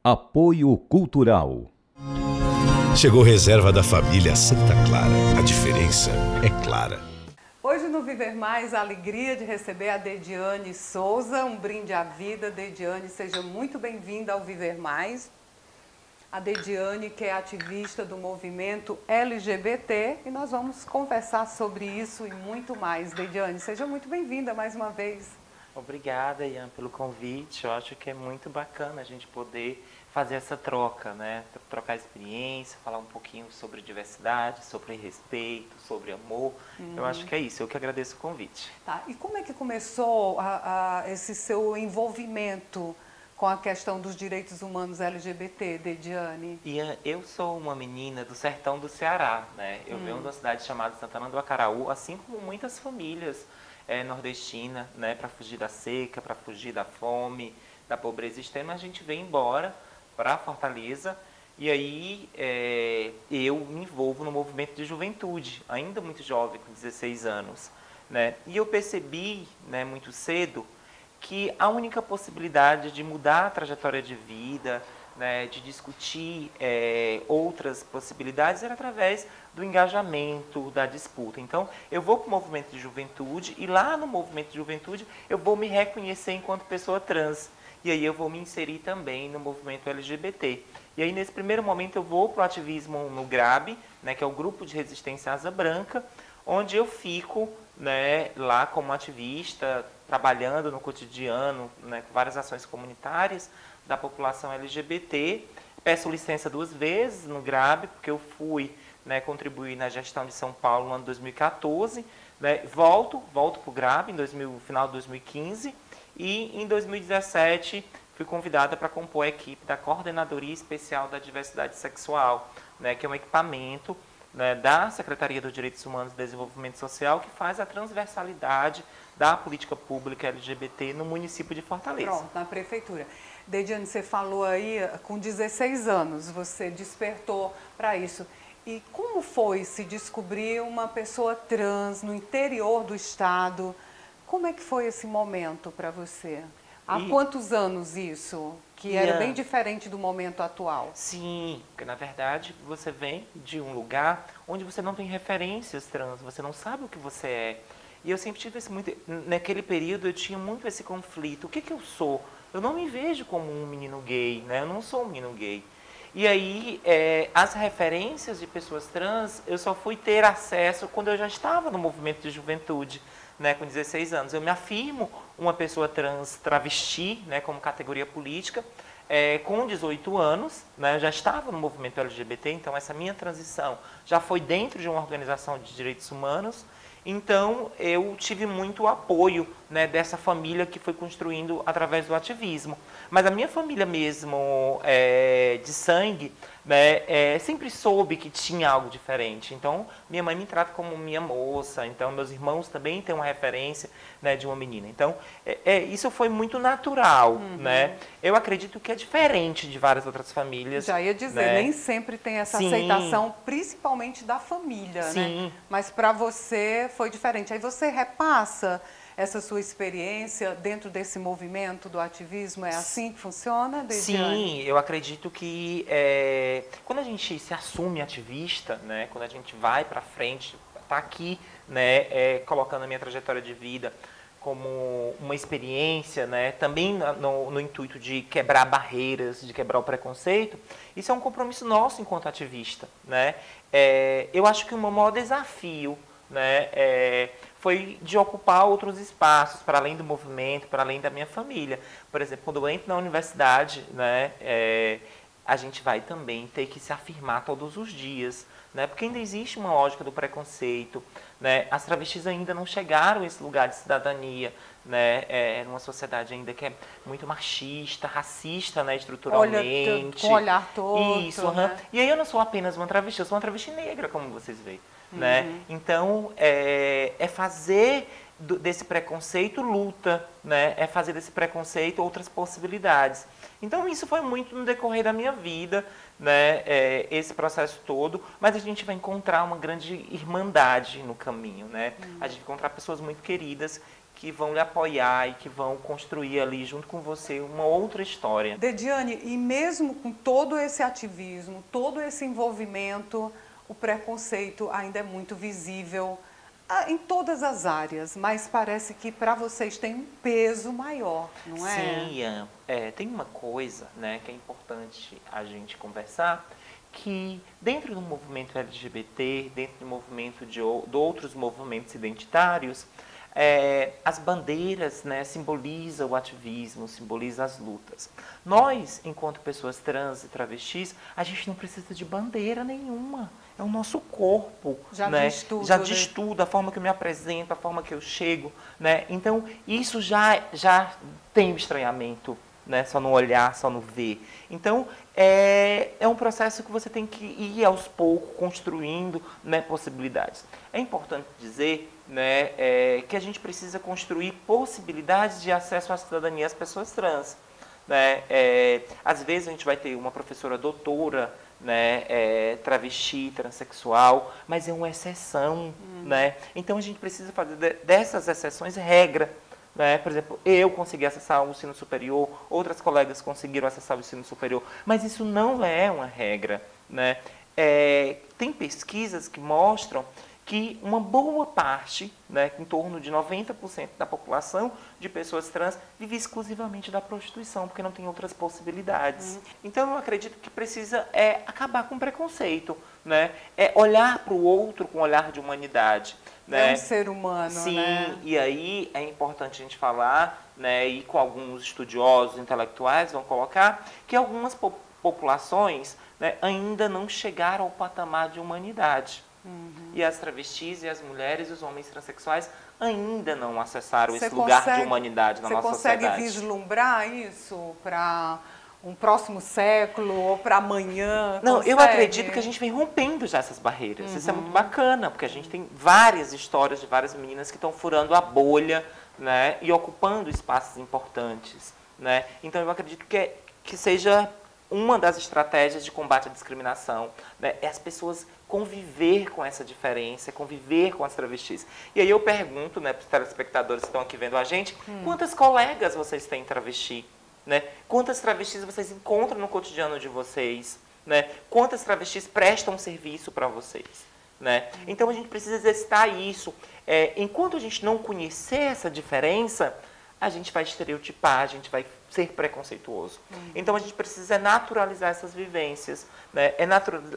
Apoio Cultural. Chegou reserva da família Santa Clara. A diferença é clara. Hoje no Viver Mais, a alegria de receber a Dediane Souza, um brinde à vida. Dediane, seja muito bem-vinda ao Viver Mais. A Dediane, que é ativista do movimento LGBT, e nós vamos conversar sobre isso e muito mais. Dediane, seja muito bem-vinda mais uma vez. Obrigada, Ian, pelo convite. Eu acho que é muito bacana a gente poder fazer essa troca, né? Trocar experiência, falar um pouquinho sobre diversidade, sobre respeito, sobre amor. Eu acho que é isso. Eu que agradeço o convite. Tá. E como é que começou esse seu envolvimento com a questão dos direitos humanos LGBT, Dediane? Ian, eu sou uma menina do sertão do Ceará, né? Eu venho de uma cidade chamada Santana do Acaraú, assim como muitas famílias nordestinas, né? Para fugir da seca, para fugir da fome, da pobreza extrema, a gente vem embora para Fortaleza e aí eu me envolvo no movimento de juventude, ainda muito jovem, com 16 anos, né? E eu percebi, né, muito cedo que a única possibilidade de mudar a trajetória de vida, né, de discutir outras possibilidades era através do engajamento, da disputa. Então, eu vou para o movimento de juventude e lá no movimento de juventude eu vou me reconhecer enquanto pessoa trans. E aí eu vou me inserir também no movimento LGBT. E aí, nesse primeiro momento, eu vou para o ativismo no GRAB, né, que é o Grupo de Resistência Asa Branca, onde eu fico, né, lá como ativista, trabalhando no cotidiano, né, com várias ações comunitárias da população LGBT. Peço licença 2 vezes no GRAB, porque eu fui, né, contribuir na gestão de São Paulo no ano 2014. Né, volto para o GRAB no final de 2015. E em 2017 fui convidada para compor a equipe da Coordenadoria Especial da Diversidade Sexual, né, que é um equipamento, né, da Secretaria dos Direitos Humanos e Desenvolvimento Social que faz a transversalidade da política pública LGBT no município de Fortaleza. Pronto, na prefeitura. Dediane, você falou aí, com 16 anos você despertou para isso. E como foi se descobrir uma pessoa trans no interior do estado? Como é que foi esse momento para você? Há quantos anos isso? Que era bem diferente do momento atual. Sim, porque na verdade você vem de um lugar onde você não tem referências trans, você não sabe o que você é. E eu sempre tive naquele período eu tinha muito esse conflito. O que eu sou? Eu não me vejo como um menino gay, né? Eu não sou um menino gay. E aí, as referências de pessoas trans, eu só fui ter acesso quando eu já estava no movimento de juventude, né, com 16 anos. Eu me afirmo uma pessoa trans travesti, né, como categoria política, com 18 anos, né, eu já estava no movimento LGBT, então essa minha transição já foi dentro de uma organização de direitos humanos. Então, eu tive muito apoio, né, dessa família que foi construindo através do ativismo. Mas a minha família mesmo, de sangue, né, sempre soube que tinha algo diferente. Então, minha mãe me trata como minha moça. Então, meus irmãos também têm uma referência, né, de uma menina. Então, isso foi muito natural. Né? Eu acredito que é diferente de várias outras famílias. Já ia dizer, né? nem sempre tem essa aceitação, principalmente da família. Sim. Né? Mas para você foi diferente. Aí você repassa essa sua experiência dentro desse movimento do ativismo? É assim que funciona, Dediane? Sim, eu acredito que quando a gente se assume ativista, né, quando a gente vai para frente, está aqui, né, colocando a minha trajetória de vida como uma experiência, né, também no intuito de quebrar barreiras, de quebrar o preconceito, isso é um compromisso nosso enquanto ativista. Né? Eu acho que o meu maior desafio, né, foi de ocupar outros espaços, para além do movimento, para além da minha família. Por exemplo, quando eu entro na universidade, né, a gente vai também ter que se afirmar todos os dias, né, porque ainda existe uma lógica do preconceito. Né, as travestis ainda não chegaram a esse lugar de cidadania, né, numa sociedade ainda que é muito machista, racista, né, estruturalmente. Com o olhar torto. Isso, né? E aí eu não sou apenas uma travesti, eu sou uma travesti negra, como vocês veem. Né? Então, é fazer desse preconceito luta, né? É fazer desse preconceito outras possibilidades. Então, isso foi muito no decorrer da minha vida, né? Esse processo todo, mas a gente vai encontrar uma grande irmandade no caminho, né? A gente vai encontrar pessoas muito queridas que vão lhe apoiar e que vão construir ali junto com você uma outra história. Dediane, e mesmo com todo esse ativismo, todo esse envolvimento, o preconceito ainda é muito visível em todas as áreas, mas parece que para vocês tem um peso maior, não é? Sim, Ian. Tem uma coisa, né, que é importante a gente conversar, que dentro do movimento LGBT, dentro do movimento de outros movimentos identitários, as bandeiras, né, simbolizam o ativismo, simbolizam as lutas. Nós, enquanto pessoas trans e travestis, a gente não precisa de bandeira nenhuma. É o nosso corpo, já né? diz tudo, já diz tudo, a forma que eu me apresento, a forma que eu chego, né? Então, isso já tem o estranhamento, né? Só no olhar, só no ver. Então, é um processo que você tem que ir aos poucos construindo, né, possibilidades. É importante dizer, né, que a gente precisa construir possibilidades de acesso à cidadania às pessoas trans. Né? Às vezes a gente vai ter uma professora doutora, né, travesti, transexual, mas é uma exceção. Né? Então a gente precisa fazer dessas exceções regra. Né? Por exemplo, eu consegui acessar o ensino superior, outras colegas conseguiram acessar o ensino superior, mas isso não é uma regra. Né? Tem pesquisas que mostram que uma boa parte, né, em torno de 90% da população de pessoas trans vive exclusivamente da prostituição, porque não tem outras possibilidades. Então, eu acredito que precisa acabar com o preconceito, né? Olhar para o outro com um olhar de humanidade. Né? É um ser humano, Sim, né? E aí é importante a gente falar, né, e com alguns estudiosos intelectuais vão colocar, que algumas populações, né, ainda não chegaram ao patamar de humanidade. E as travestis e as mulheres e os homens transexuais ainda não acessaram esse lugar de humanidade na nossa sociedade. Você consegue vislumbrar isso para um próximo século ou para amanhã? Não, eu acredito que a gente vem rompendo já essas barreiras. Isso é muito bacana, porque a gente tem várias histórias de várias meninas que estão furando a bolha, né, e ocupando espaços importantes. Né? Então, eu acredito que seja uma das estratégias de combate à discriminação, né, é as pessoas conviver com essa diferença, conviver com as travestis. E aí eu pergunto, né, para os telespectadores que estão aqui vendo a gente, quantas colegas vocês têm travesti? Né? Quantas travestis vocês encontram no cotidiano de vocês? Né? Quantas travestis prestam serviço para vocês? Né? Então a gente precisa exercitar isso. Enquanto a gente não conhecer essa diferença, a gente vai estereotipar, a gente vai ser preconceituoso. Então, a gente precisa naturalizar essas vivências, né?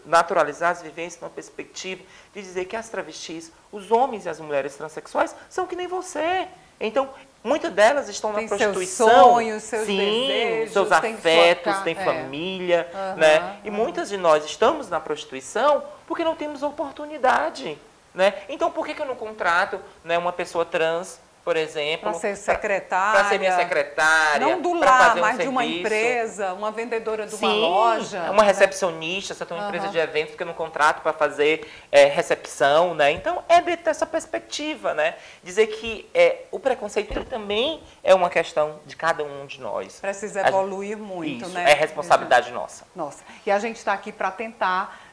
Naturalizar as vivências numa perspectiva de dizer que as travestis, os homens e as mulheres transexuais, são que nem você. Então, muitas delas estão na prostituição. Seus sonhos, seus desejos, seus afetos, têm família. Né? E muitas de nós estamos na prostituição porque não temos oportunidade. Né? Então, por que eu não contrato, né, uma pessoa trans, por exemplo, para ser secretária, para ser minha secretária, não do lar, mas de uma empresa, uma vendedora de uma loja, uma recepcionista, se eu tenho uma empresa de eventos que eu não contrato para fazer recepção, né? Então é dessa perspectiva, né? Dizer que o preconceito ele também é uma questão de cada um de nós. Precisa evoluir muito, isso, né? É responsabilidade nossa. E a gente está aqui para tentar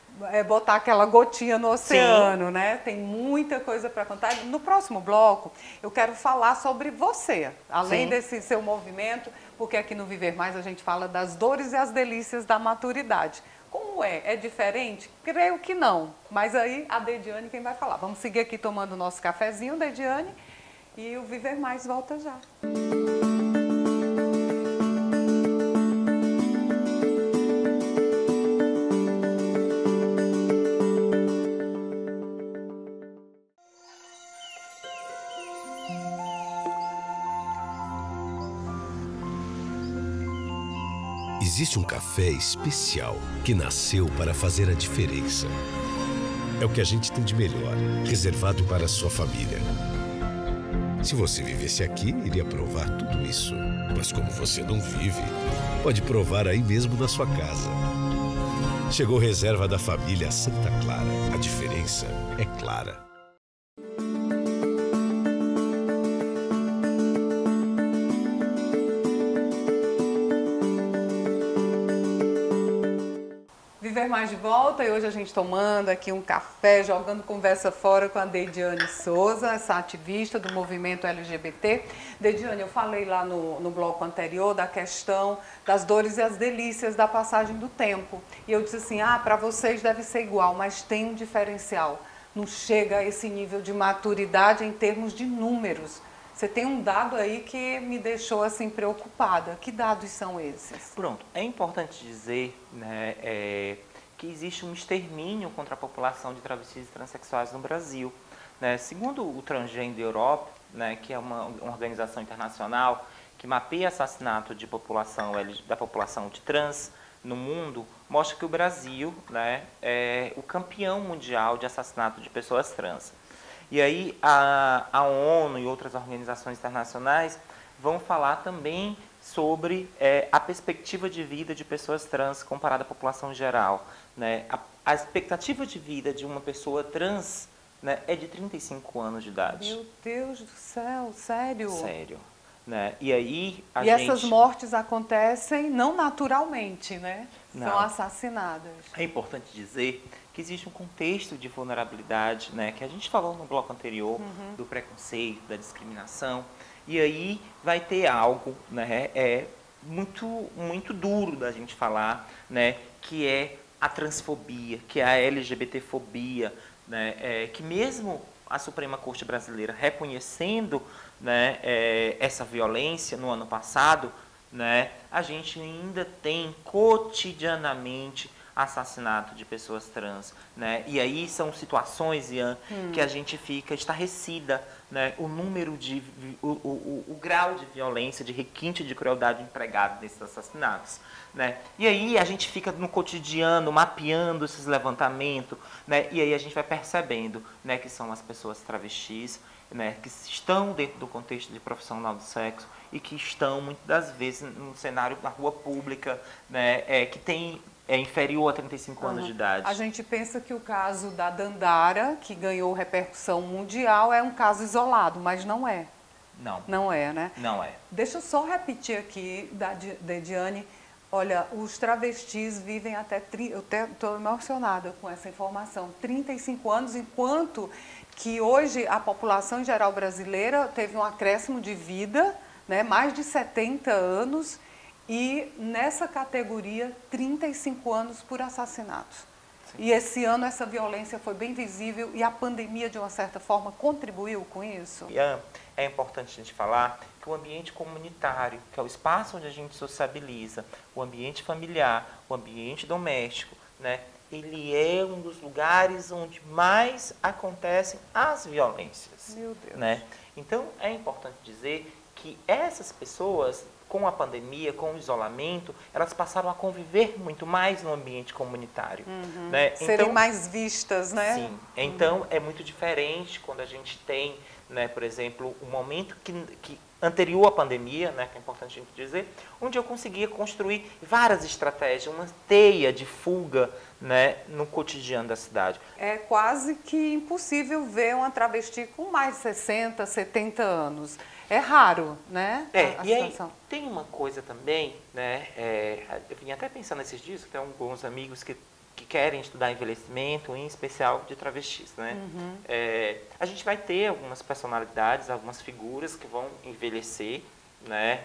botar aquela gotinha no oceano, né? Tem muita coisa para contar. No próximo bloco, eu quero falar sobre você, além desse seu movimento, porque aqui no Viver Mais a gente fala das dores e as delícias da maturidade. Como é? É diferente? Creio que não. Mas aí a Dediane quem vai falar. Vamos seguir aqui tomando o nosso cafezinho, Dediane, e o Viver Mais volta já. Existe um café especial que nasceu para fazer a diferença. É o que a gente tem de melhor, reservado para a sua família. Se você vivesse aqui, iria provar tudo isso. Mas como você não vive, pode provar aí mesmo na sua casa. Chegou reserva da família Santa Clara. A diferença é clara. Viver Mais Nós de volta e hoje a gente tomando aqui um café, jogando conversa fora com a Deidiane Souza, essa ativista do movimento LGBT. Deidiane, eu falei lá no bloco anterior da questão das dores e as delícias da passagem do tempo. E eu disse assim, para vocês deve ser igual, mas tem um diferencial. Não chega a esse nível de maturidade em termos de números. Você tem um dado aí que me deixou assim preocupada. Que dados são esses? Pronto, é importante dizer, né, que existe um extermínio contra a população de travestis e transexuais no Brasil. Né? Segundo o Transgender Europe, né, que é uma organização internacional que mapeia assassinato de da população de trans no mundo, mostra que o Brasil, né, é o campeão mundial de assassinato de pessoas trans. E aí a ONU e outras organizações internacionais vão falar também sobre a perspectiva de vida de pessoas trans comparada à população geral. Né? A expectativa de vida de uma pessoa trans, né, é de 35 anos de idade. Meu Deus do céu, sério? Sério. Né? E aí essas mortes acontecem não naturalmente, né? Não. São assassinadas. É importante dizer que existe um contexto de vulnerabilidade, né, que a gente falou no bloco anterior, do preconceito, da discriminação, e aí vai ter algo, né, muito duro da gente falar, né, que é a transfobia, que é a LGBTfobia, né, que mesmo a Suprema Corte Brasileira reconhecendo, né, essa violência no ano passado, né, a gente ainda tem cotidianamente assassinato de pessoas trans, né? E aí são situações, Ian, que a gente fica estarrecida, né? O número o grau de violência, de requinte de crueldade empregado nesses assassinatos, né? E aí a gente fica no cotidiano mapeando esses levantamentos, né? E aí a gente vai percebendo, né, que são as pessoas travestis, né, que estão dentro do contexto de profissional do sexo e que estão muitas das vezes no cenário da rua pública, né, que tem inferior a 35 anos de idade. A gente pensa que o caso da Dandara, que ganhou repercussão mundial, é um caso isolado, mas não é. Não. Não é, né? Não é. Deixa eu só repetir aqui, da Deidiane. Olha, os travestis vivem até... Eu estou emocionada com essa informação. 35 anos, enquanto que hoje a população em geral brasileira teve um acréscimo de vida, né? Mais de 70 anos... E nessa categoria, 35 anos por assassinato. Sim. E esse ano essa violência foi bem visível e a pandemia, de uma certa forma, contribuiu com isso? É importante a gente falar que o ambiente comunitário, que é o espaço onde a gente sociabiliza, o ambiente familiar, o ambiente doméstico, né, ele é um dos lugares onde mais acontecem as violências. Meu Deus. Né? Então, é importante dizer que essas pessoas, com a pandemia, com o isolamento, elas passaram a conviver muito mais no ambiente comunitário. Né? Serem então, mais vistas, né? Sim. Então, é muito diferente quando a gente tem, né, por exemplo, um momento que anterior à pandemia, né, que é importante a gente dizer, onde eu conseguia construir várias estratégias, uma teia de fuga, né, no cotidiano da cidade. É quase que impossível ver uma travesti com mais de 60, 70 anos. É raro, né? E aí tem uma coisa também, né? Eu vim até pensando nesses dias, que tem alguns amigos que querem estudar envelhecimento, em especial de travestis, né? A gente vai ter algumas personalidades, algumas figuras que vão envelhecer, né?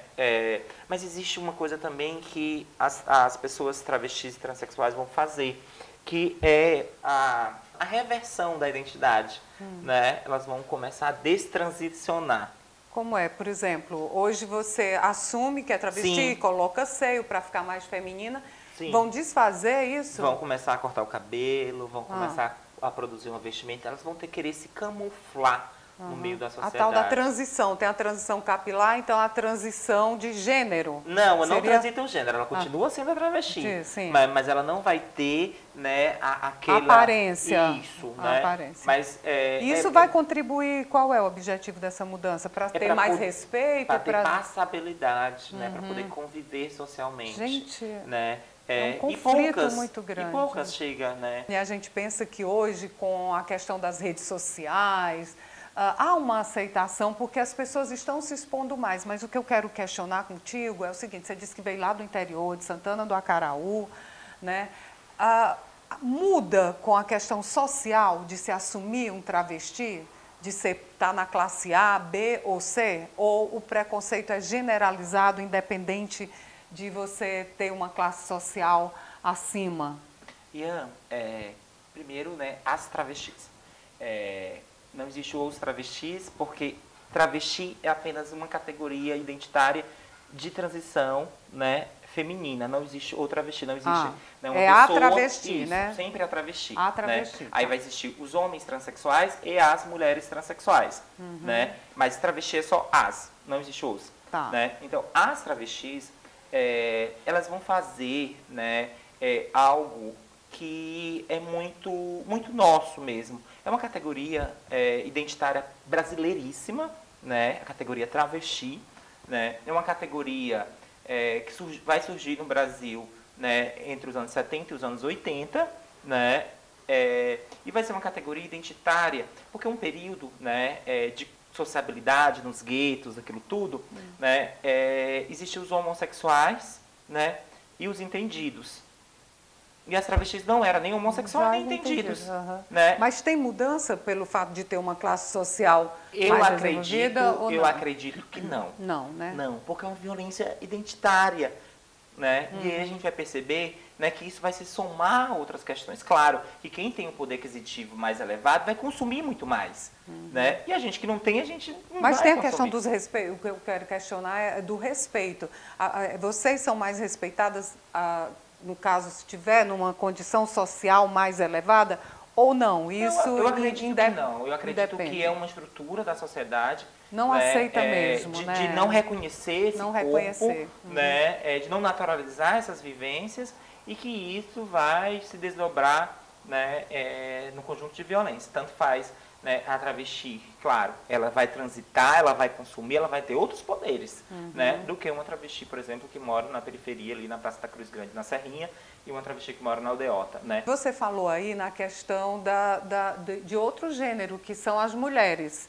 Mas existe uma coisa também que as pessoas travestis e transexuais vão fazer, que é a reversão da identidade, né? Elas vão começar a destransicionar. Como é? Por exemplo, hoje você assume que é travesti, Sim. Coloca seio para ficar mais feminina. Sim. Vão desfazer isso? Vão começar a cortar o cabelo, vão começar a produzir uma vestimenta. Elas vão ter que querer se camuflar no meio da sociedade. A tal da transição. Tem a transição capilar, então a transição de gênero. Não, não transita o gênero. Ela continua sendo a travesti. Sim. Mas ela não vai ter, né, aquela... aparência. Isso, né? Aparência. Mas, isso vai contribuir... Qual é o objetivo dessa mudança? Para ter mais respeito? Para ter passabilidade, né? Para poder conviver socialmente. Gente... Né? É um conflito muito grande. E poucas chegam, né? E a gente pensa que hoje, com a questão das redes sociais, há uma aceitação porque as pessoas estão se expondo mais. Mas o que eu quero questionar contigo é o seguinte, você disse que veio lá do interior, de Santana do Acaraú, né? muda com a questão social de se assumir um travesti? De estar na classe A, B ou C? Ou o preconceito é generalizado, independente de você ter uma classe social acima? Ian, primeiro, né, as travestis. Não existe os travestis, porque travesti é apenas uma categoria identitária de transição, né, feminina. Não existe o travesti, não existe né, uma a pessoa, travesti, isso, né? sempre a travesti. A travesti. Né? Aí vai existir os homens transexuais e as mulheres transexuais, né? Mas travesti é só as, não existe os. Tá. Né? Então, as travestis, elas vão fazer, né, algo que é muito, muito nosso mesmo. É uma categoria identitária brasileiríssima, né? A categoria travesti, né? É uma categoria que vai surgir no Brasil, né, entre os anos 70 e os anos 80, né? E vai ser uma categoria identitária, porque é um período, né, de sociabilidade nos guetos, aquilo tudo, né? Existem os homossexuais, né, e os entendidos. E as travestis não eram nem homossexuais nem entendidos. Né? Mas tem mudança pelo fato de ter uma classe social mais desenvolvida ou não? Eu acredito que não. Não, né? Não, porque é uma violência identitária. Né? E aí a gente vai perceber, né, que isso vai se somar a outras questões. Claro que quem tem um poder aquisitivo mais elevado vai consumir muito mais. Né? E a gente que não tem, a gente não Mas vai tem a consumir. questão dos respeitos. O que eu quero questionar é do respeito. Vocês são mais respeitadas, no caso, se estiver numa condição social mais elevada, ou não? Isso eu acredito que não. Eu acredito que é uma estrutura da sociedade. Não né, aceita mesmo, de, né? de não reconhecer esse corpo, né, de não naturalizar essas vivências e que isso vai se desdobrar, né, no conjunto de violência. Tanto faz, né, a travesti, claro, ela vai transitar, ela vai consumir, ela vai ter outros poderes, né, do que uma travesti, por exemplo, que mora na periferia, ali na Praça da Cruz Grande, na Serrinha, e uma travesti que mora na Aldeota, né? Você falou aí na questão de outro gênero, que são as mulheres,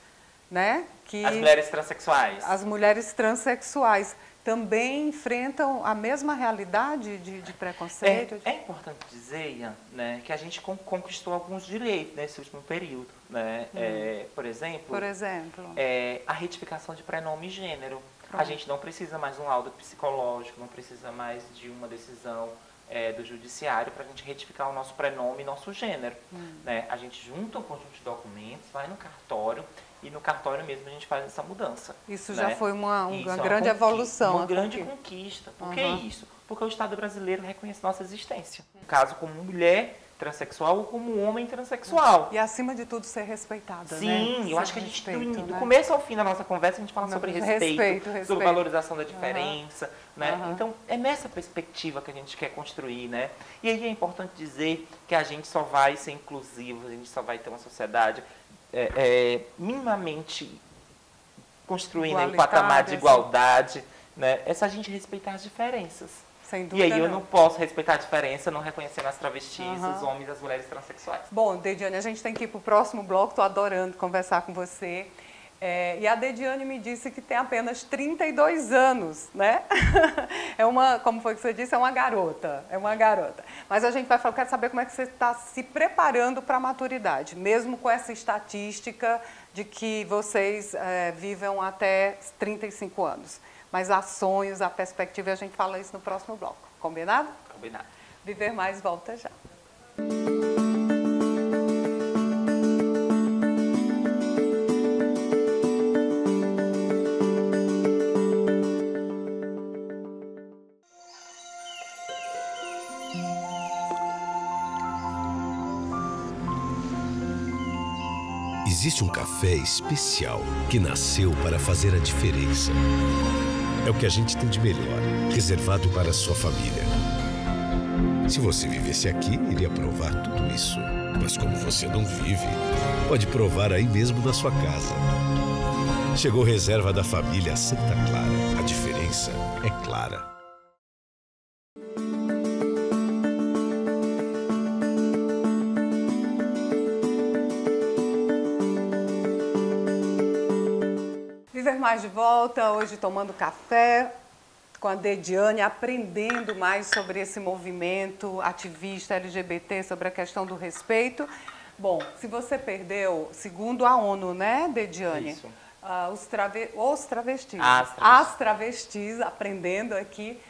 né? As mulheres transexuais. As mulheres transexuais também enfrentam a mesma realidade de preconceito? É importante dizer, Ian, né, que a gente conquistou alguns direitos nesse último período. Né? Por exemplo, a retificação de prenome e gênero. Pronto. A gente não precisa mais de um laudo psicológico, não precisa mais de uma decisão do judiciário para a gente retificar o nosso prenome e nosso gênero. Né? A gente junta um conjunto de documentos, vai no cartório, e no cartório mesmo a gente faz essa mudança. Isso né? já foi uma grande evolução. Uma grande conquista. Por que isso? Porque o Estado brasileiro reconhece nossa existência. No caso, como mulher transexual ou como homem transexual. E, acima de tudo, ser respeitada, Sim, né? eu acho que a gente, do começo ao fim da nossa conversa, a gente fala sobre respeito, sobre valorização da diferença. Né? Então, é nessa perspectiva que a gente quer construir. Né? E aí é importante dizer que a gente só vai ser inclusivo, a gente só vai ter uma sociedade minimamente construindo um patamar de igualdade, né? É só a gente respeitar as diferenças. Sem dúvida. E aí eu não posso respeitar a diferença não reconhecendo as travestis, os homens e as mulheres transexuais. Bom, Dediane, a gente tem que ir para o próximo bloco, estou adorando conversar com você. E a Dediane me disse que tem apenas 32 anos, né? Como foi que você disse? É uma garota. Mas a gente vai falar, quero saber como é que você está se preparando para a maturidade, mesmo com essa estatística de que vocês vivem até 35 anos. Mas há sonhos, há perspectiva, e a gente fala isso no próximo bloco. Combinado? Combinado. Viver Mais volta já. Existe um café especial que nasceu para fazer a diferença. É o que a gente tem de melhor, reservado para a sua família. Se você vivesse aqui, iria provar tudo isso. Mas como você não vive, pode provar aí mesmo na sua casa. Chegou reserva da família Santa Clara. A diferença é clara. Viver Mais de volta, hoje tomando café. com a Dediane, aprendendo mais sobre esse movimento ativista LGBT, sobre a questão do respeito. Bom, se você perdeu, segundo a ONU, né, Dediane? Isso. Os travestis. As travestis, aprendendo aqui,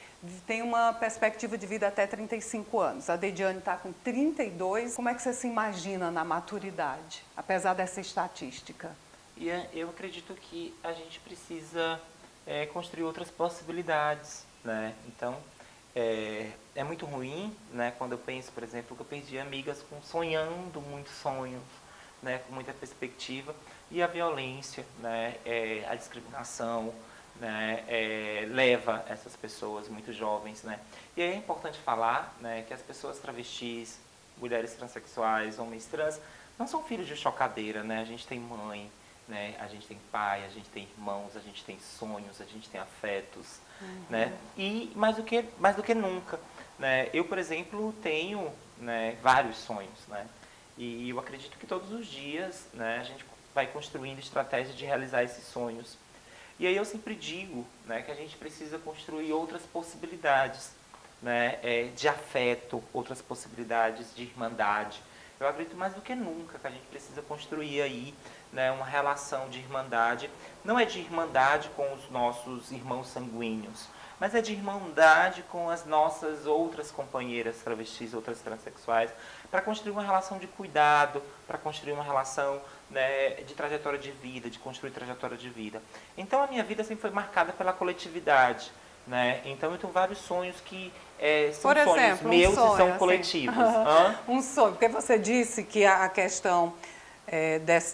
tem uma perspectiva de vida até 35 anos. A Dediane está com 32. Como é que você se imagina na maturidade, apesar dessa estatística? E eu acredito que a gente precisa construir outras possibilidades, né? Então, é muito ruim, né, quando eu penso, por exemplo, que eu perdi amigas sonhando muitos sonhos, né, com muita perspectiva, e a violência, né, a discriminação, né, leva essas pessoas muito jovens, né? E aí é importante falar, né, que as pessoas travestis, mulheres transexuais, homens trans, não são filhos de chocadeira, né? A gente tem mãe, né? A gente tem pai, a gente tem irmãos, a gente tem sonhos, a gente tem afetos, né? E mais do que nunca, né? Eu, por exemplo, tenho, né, vários sonhos, né? E eu acredito que todos os dias, né, a gente vai construindo estratégias de realizar esses sonhos. E aí eu sempre digo, né, que a gente precisa construir outras possibilidades, né, de afeto, outras possibilidades de irmandade. Eu acredito mais do que nunca que a gente precisa construir aí, né, uma relação de irmandade. Não é de irmandade com os nossos irmãos sanguíneos, mas é de irmandade com as nossas outras companheiras travestis, outras transexuais, para construir uma relação de cuidado, para construir uma relação, né, de trajetória de vida, de construir trajetória de vida. Então a minha vida sempre foi marcada pela coletividade, né? Então eu tenho vários sonhos que são sonhos meus e são coletivos. Um sonho, porque você disse que a questão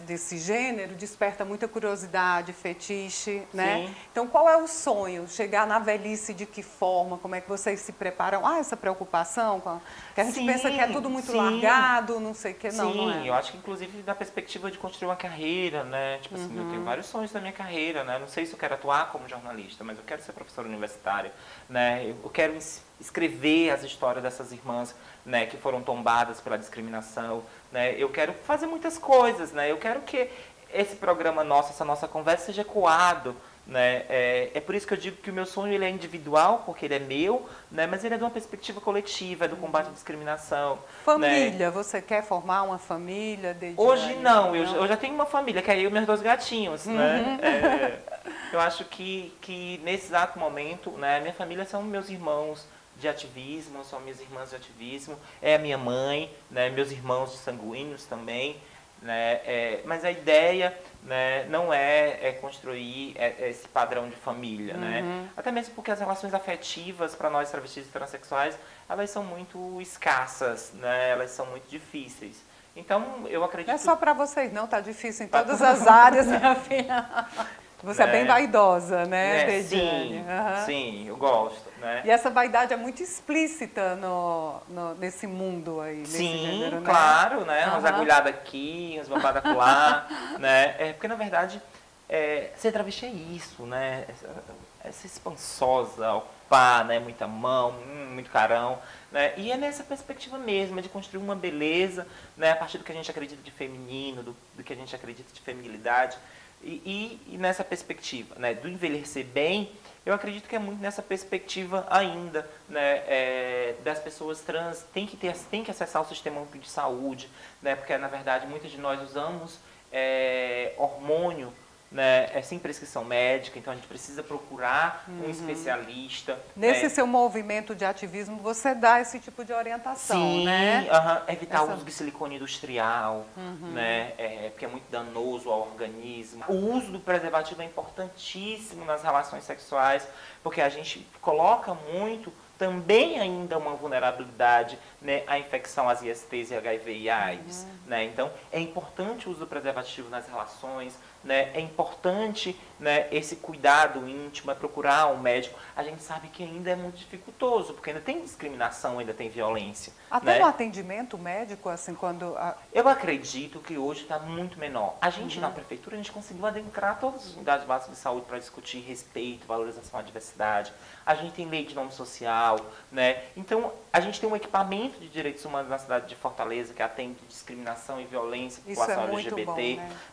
desse gênero desperta muita curiosidade, fetiche, né? Sim. Então, qual é o sonho? Chegar na velhice de que forma? Como é que vocês se preparam? Essa preocupação? Que a gente pensa que é tudo muito largado, não sei o que, não, não é. Sim, eu acho que inclusive da perspectiva de construir uma carreira, né? Tipo assim, eu tenho vários sonhos da minha carreira, né? Não sei se eu quero atuar como jornalista, mas eu quero ser professora universitária, né? Eu quero escrever as histórias dessas irmãs, né, que foram tombadas pela discriminação, né? Eu quero fazer muitas coisas, né? Eu quero que esse programa nosso, essa nossa conversa seja ecoado, né? É por isso que eu digo que o meu sonho ele é individual, porque ele é meu, né? Mas ele é de uma perspectiva coletiva, é do combate à discriminação. Família, né? Você quer formar uma família? Hoje não, eu já tenho uma família, que é eu e meus 2 gatinhos, né? Eu acho que nesse exato momento, né, minha família são meus irmãos de ativismo, são minhas irmãs de ativismo, é a minha mãe, né, meus irmãos de sanguíneos também, né, mas a ideia, né, não é construir esse padrão de família, né, até mesmo porque as relações afetivas para nós travestis e transexuais, elas são muito escassas, né, elas são muito difíceis. Então, eu acredito... Não é só para vocês, não, tá difícil em todas as áreas, minha filha. Você é bem vaidosa, né, Dediane? Sim, eu gosto. Né? E essa vaidade é muito explícita nesse mundo aí, nesse gênero, né? Claro, né? Umas agulhadas aqui, uns babadas lá, né? Porque, na verdade, ser travesti é isso, né? Essa expansosa, ocupar, né? Muita mão, muito carão, né? E é nessa perspectiva mesmo, de construir uma beleza, né? A partir do que a gente acredita de feminino, do que a gente acredita de feminilidade. E nessa perspectiva, né, do envelhecer bem, eu acredito que é muito nessa perspectiva ainda, né, das pessoas trans tem que acessar o sistema único de saúde, né, porque na verdade muitas de nós usamos hormônio, né, sem prescrição médica, então a gente precisa procurar um especialista. Nesse seu movimento de ativismo, você dá esse tipo de orientação, sim, né? Evitar o uso de silicone industrial, né, porque é muito danoso ao organismo. O uso do preservativo é importantíssimo nas relações sexuais, porque a gente coloca muito também ainda uma vulnerabilidade, né, à infecção às ISTs e HIV e AIDS. Né? Então, é importante o uso do preservativo nas relações, né? É importante, né, esse cuidado íntimo, procurar um médico. A gente sabe que ainda é muito dificultoso, porque ainda tem discriminação, ainda tem violência. Até né? no atendimento médico, assim, quando... Eu acredito que hoje está muito menor. A gente, na prefeitura, a gente conseguiu adentrar todas as unidades básicas de saúde para discutir respeito, valorização à diversidade. A gente tem lei de nome social, sexual, né? Então, a gente tem um equipamento de direitos humanos na cidade de Fortaleza que atende discriminação e violência à população LGBT, bom,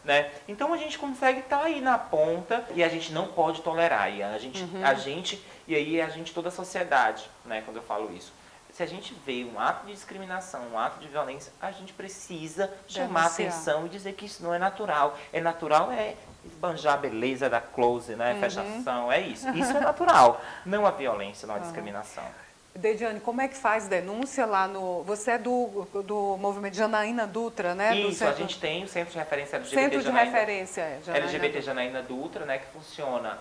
né? Então, a gente consegue estar aí na ponta e a gente não pode tolerar. E a gente toda a sociedade, né? Quando eu falo isso. Se a gente vê um ato de discriminação, um ato de violência, a gente precisa chamar atenção e dizer que isso não é natural. É natural esbanjar a beleza da close, né? Fechação, é isso. Isso é natural, não a violência, não a discriminação. Dediane, como é que faz denúncia lá no... Você é do movimento Janaína Dutra, né? Isso, a gente tem o Centro de Referência LGBT Centro de Janaína, Referência LGBT Janaína Dutra, né? Que funciona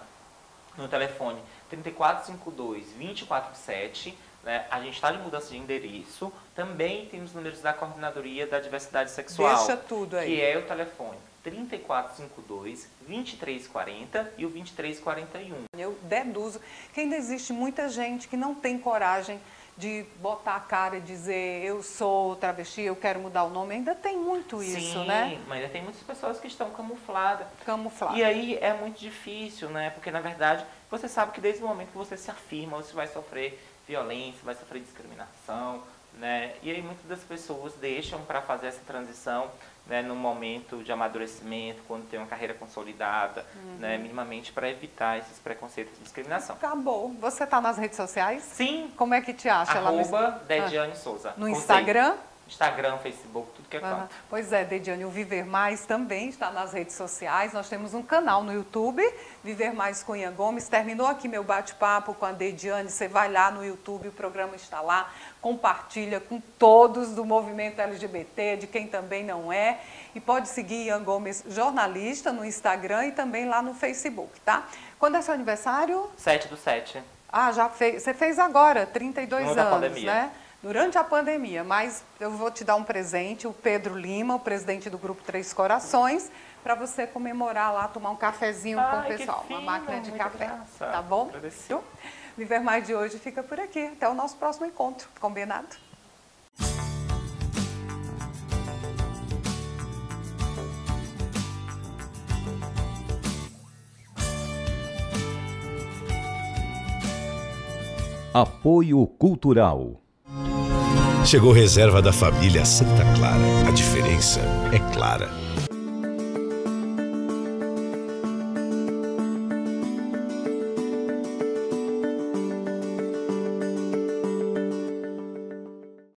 no telefone 3452-247, né? A gente está de mudança de endereço. Também tem os números da Coordenadoria da Diversidade Sexual. Deixa tudo aí. Que é o telefone 3452-2340 e o 2341. Eu deduzo que ainda existe muita gente que não tem coragem de botar a cara e dizer eu sou travesti, eu quero mudar o nome. Ainda tem muito isso, né? Sim, mas ainda tem muitas pessoas que estão camufladas. E aí é muito difícil, né? Porque, na verdade, você sabe que desde o momento que você se afirma, você vai sofrer violência, vai sofrer discriminação, né? E aí muitas das pessoas deixam para fazer essa transição, né, no momento de amadurecimento, quando tem uma carreira consolidada, né, minimamente para evitar esses preconceitos e discriminação. Acabou. Você está nas redes sociais? Sim. Como é que te acha? Dediane Souza. No Instagram? Instagram, Facebook, tudo que é canto. Pois é, Dediane, o Viver Mais também está nas redes sociais. Nós temos um canal no YouTube, Viver Mais com Ian Gomes. Terminou aqui meu bate-papo com a Dediane. Você vai lá no YouTube, o programa está lá. Compartilha com todos do movimento LGBT, de quem também não é. E pode seguir Ian Gomes Jornalista no Instagram e também lá no Facebook, tá? Quando é seu aniversário? 7/7. Ah, já fez. Você fez agora, 32 anos, pandemia. né? Durante a pandemia, mas eu vou te dar um presente, o Pedro Lima, o presidente do Grupo Três Corações, para você comemorar lá, tomar um cafezinho com o pessoal, uma máquina de café, tá bom? Agradeceu. Viver Mais de hoje fica por aqui, até o nosso próximo encontro, combinado? Apoio Cultural. Chegou reserva da família Santa Clara. A diferença é clara.